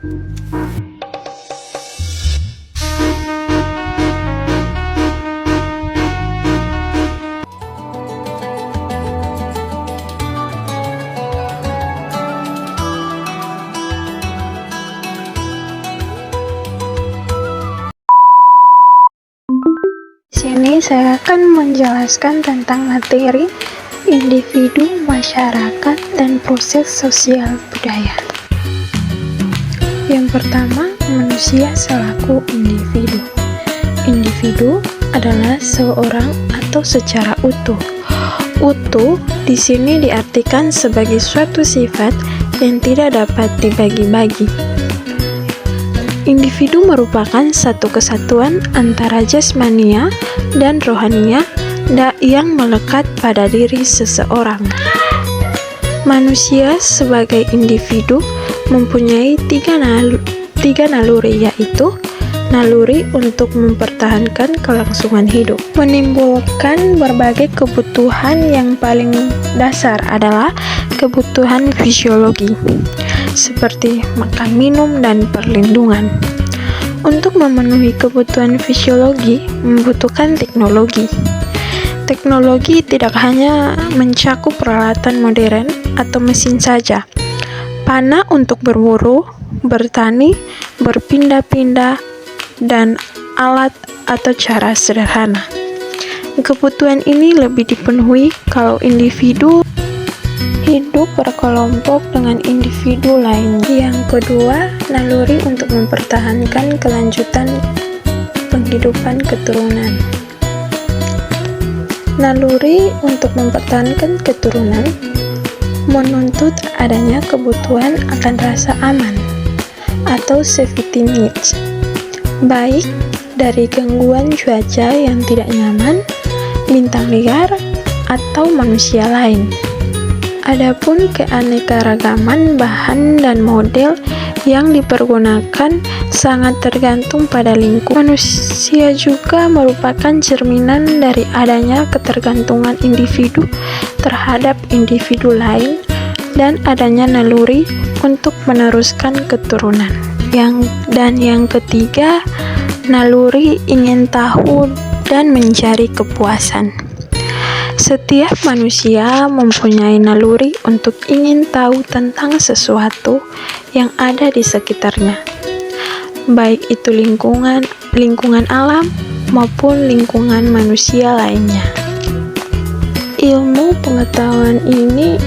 Sini saya akan menjelaskan tentang materi individu, masyarakat, dan proses sosial budaya. Yang pertama, manusia selaku individu. Individu adalah seorang atau secara utuh. Utuh di sini diartikan sebagai suatu sifat yang tidak dapat dibagi-bagi. Individu merupakan satu kesatuan antara jasmania dan rohania yang melekat pada diri seseorang. Manusia sebagai individu mempunyai tiga naluri, yaitu naluri untuk mempertahankan kelangsungan hidup, menimbulkan berbagai kebutuhan. Yang paling dasar adalah kebutuhan fisiologi, seperti makan, minum, dan perlindungan. Untuk memenuhi kebutuhan fisiologi membutuhkan teknologi. Teknologi tidak hanya mencakup peralatan modern atau mesin saja. Panah untuk berburu, bertani, berpindah-pindah, dan alat atau cara sederhana. Kebutuhan ini lebih dipenuhi kalau individu hidup berkelompok dengan individu lain. Yang kedua, naluri untuk mempertahankan kelanjutan penghidupan keturunan. Naluri untuk mempertahankan keturunan menuntut adanya kebutuhan akan rasa aman atau safety needs, baik dari gangguan cuaca yang tidak nyaman, bintang liar, atau manusia lain. Adapun keanekaragaman bahan dan model yang dipergunakan sangat tergantung pada lingkungan. Manusia juga merupakan cerminan dari adanya ketergantungan individu terhadap individu lain dan adanya naluri untuk meneruskan keturunan. Yang ketiga, naluri ingin tahu dan mencari kepuasan. Setiap manusia mempunyai naluri untuk ingin tahu tentang sesuatu yang ada di sekitarnya, baik itu lingkungan alam maupun lingkungan manusia lainnya. Ilmu pengetahuan ini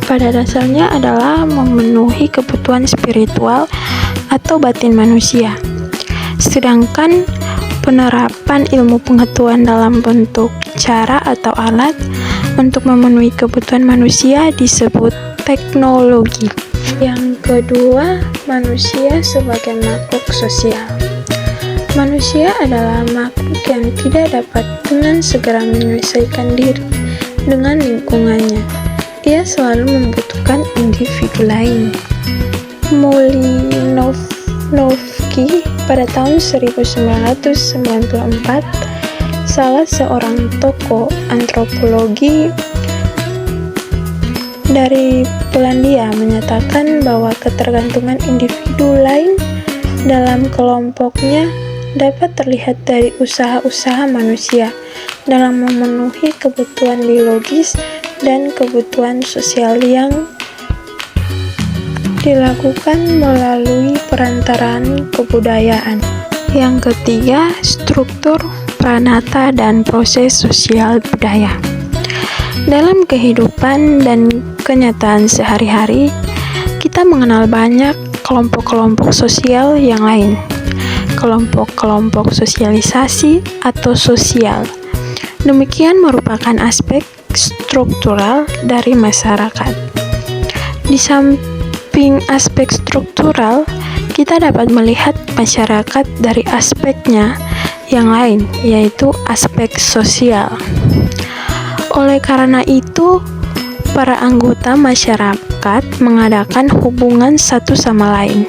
pada dasarnya adalah memenuhi kebutuhan spiritual atau batin manusia. Sedangkan penerapan ilmu pengetahuan dalam bentuk cara atau alat untuk memenuhi kebutuhan manusia disebut teknologi. Yang kedua, manusia sebagai makhluk sosial. Manusia adalah makhluk yang tidak dapat dengan segera menyelesaikan diri dengan lingkungannya. Ia selalu membutuhkan individu lain. Malinowski pada tahun 1994, salah seorang tokoh antropologi dari Polandia menyatakan bahwa ketergantungan individu lain dalam kelompoknya dapat terlihat dari usaha-usaha manusia dalam memenuhi kebutuhan biologis dan kebutuhan sosial yang dilakukan melalui perantaraan kebudayaan. Yang ketiga, struktur, pranata, dan proses sosial budaya. Dalam kehidupan dan kenyataan sehari-hari, kita mengenal banyak kelompok-kelompok sosial yang lain. Kelompok-kelompok sosialisasi atau sosial. Demikian merupakan aspek struktural dari masyarakat. Di samping aspek struktural, kita dapat melihat masyarakat dari aspeknya yang lain, yaitu aspek sosial. Oleh karena itu, para anggota masyarakat mengadakan hubungan satu sama lain,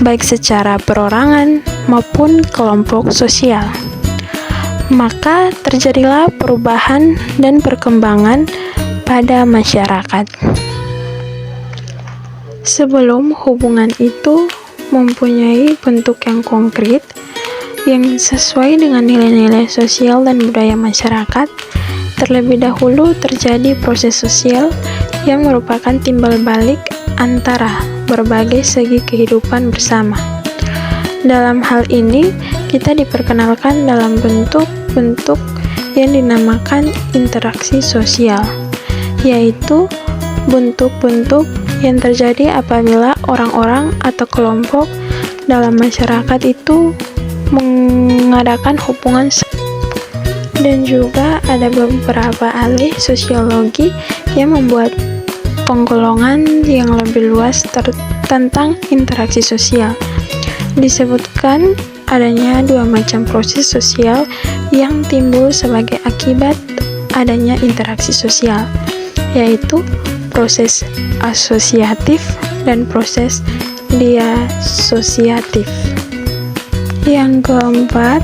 baik secara perorangan maupun kelompok sosial. Maka terjadilah perubahan dan perkembangan pada masyarakat. Sebelum hubungan itu mempunyai bentuk yang konkret, yang sesuai dengan nilai-nilai sosial dan budaya masyarakat. Terlebih dahulu terjadi proses sosial yang merupakan timbal balik antara berbagai segi kehidupan bersama. Dalam hal ini, kita diperkenalkan dalam bentuk-bentuk yang dinamakan interaksi sosial, yaitu bentuk-bentuk yang terjadi apabila orang-orang atau kelompok dalam masyarakat itu mengadakan hubungan. Dan juga ada beberapa ahli sosiologi yang membuat penggolongan yang lebih luas tentang interaksi sosial. Disebutkan adanya dua macam proses sosial yang timbul sebagai akibat adanya interaksi sosial, yaitu proses asosiatif dan proses diasosiatif. Yang keempat,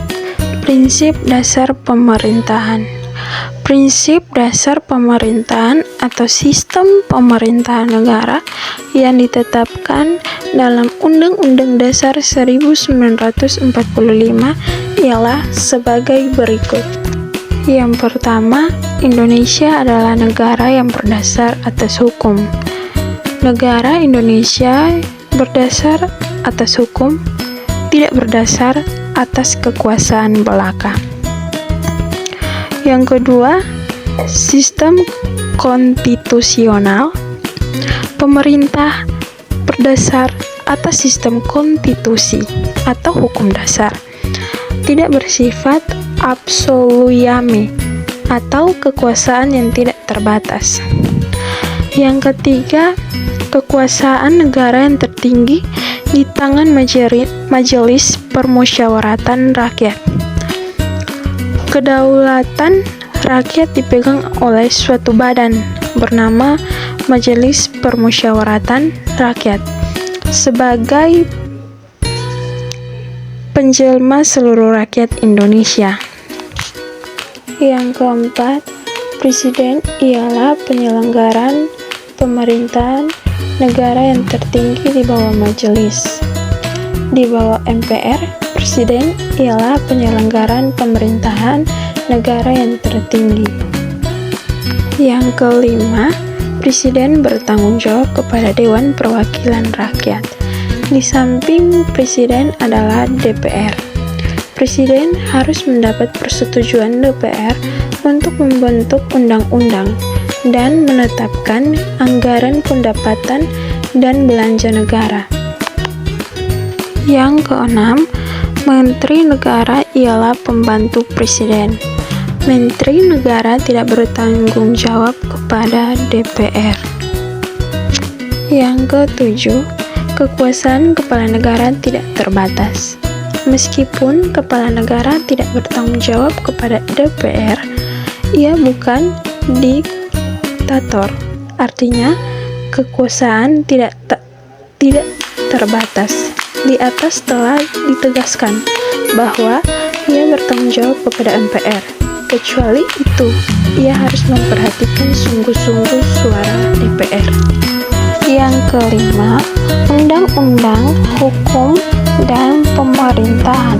prinsip dasar pemerintahan. Prinsip dasar pemerintahan atau sistem pemerintahan negara yang ditetapkan dalam Undang-Undang Dasar 1945 ialah sebagai berikut. Yang pertama, Indonesia adalah negara yang berdasar atas hukum. Negara Indonesia berdasar atas hukum, tidak berdasar atas kekuasaan belaka. Yang kedua, sistem konstitusional. Pemerintah berdasar atas sistem konstitusi atau hukum dasar, tidak bersifat absoluyame atau kekuasaan yang tidak terbatas. Yang ketiga, kekuasaan negara yang tertinggi di tangan Majelis Permusyawaratan Rakyat. Kedaulatan rakyat dipegang oleh suatu badan bernama Majelis Permusyawaratan Rakyat sebagai penjelma seluruh rakyat Indonesia. Yang keempat, presiden ialah penyelenggaraan pemerintahan negara yang tertinggi di bawah majelis. Di bawah MPR, presiden ialah penyelenggaraan pemerintahan negara yang tertinggi. Yang kelima, presiden bertanggung jawab kepada Dewan Perwakilan Rakyat. Di samping presiden adalah DPR. Presiden harus mendapat persetujuan DPR untuk membentuk undang-undang dan menetapkan anggaran pendapatan dan belanja negara. Yang keenam, Menteri Negara ialah pembantu presiden. Menteri Negara tidak bertanggung jawab kepada DPR. Yang ketujuh, kekuasaan kepala negara tidak terbatas. Meskipun kepala negara tidak bertanggung jawab kepada DPR, ia bukan diktator. Artinya, kekuasaan tidak terbatas. Di atas telah ditegaskan bahwa ia bertanggung jawab kepada MPR. Kecuali itu, ia harus memperhatikan sungguh-sungguh suara DPR. Yang kelima, undang-undang, hukum, dan pemerintahan.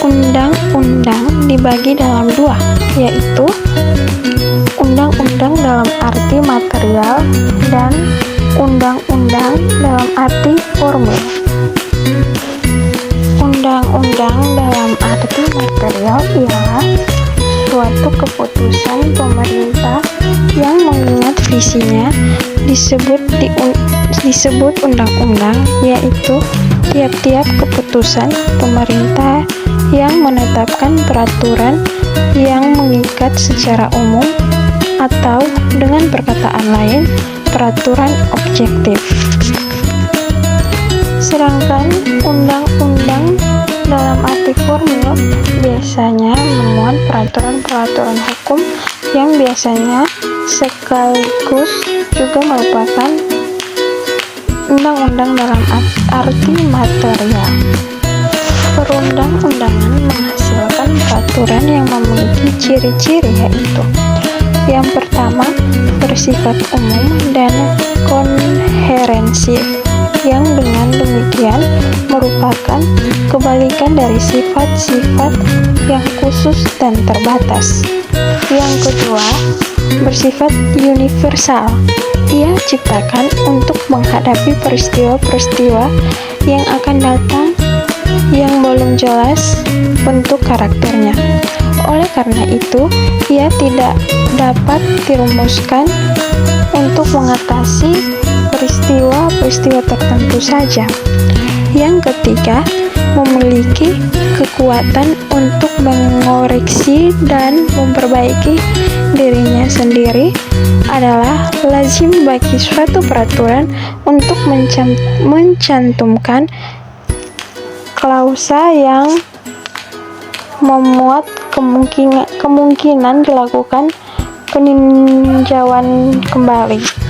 Undang-undang dibagi dalam dua, yaitu undang-undang dalam arti material dan undang-undang dalam arti formil. Undang-undang dalam arti material ialah suatu keputusan pemerintah yang mengingat visinya disebut undang-undang, yaitu tiap-tiap keputusan pemerintah yang menetapkan peraturan yang mengikat secara umum, atau dengan perkataan lain, peraturan objektif. Sedangkan undang-undang dalam arti formil biasanya memuat peraturan-peraturan hukum yang biasanya sekaligus juga merupakan undang-undang dalam arti material. Perundang-undangan menghasilkan peraturan yang memiliki ciri-ciri, yaitu yang pertama, bersifat umum dan konherensif. yang dengan demikian merupakan kebalikan dari sifat-sifat yang khusus dan terbatas. Yang kedua, bersifat universal. Ia ciptakan untuk menghadapi peristiwa-peristiwa yang akan datang yang belum jelas bentuk karakternya. Oleh karena itu, ia tidak dapat dirumuskan untuk mengatasi peristiwa-peristiwa tertentu saja. Yang ketiga, memiliki kekuatan untuk mengoreksi dan memperbaiki dirinya sendiri adalah lazim bagi suatu peraturan untuk mencantumkan klausa yang memuat kemungkinan dilakukan peninjauan kembali.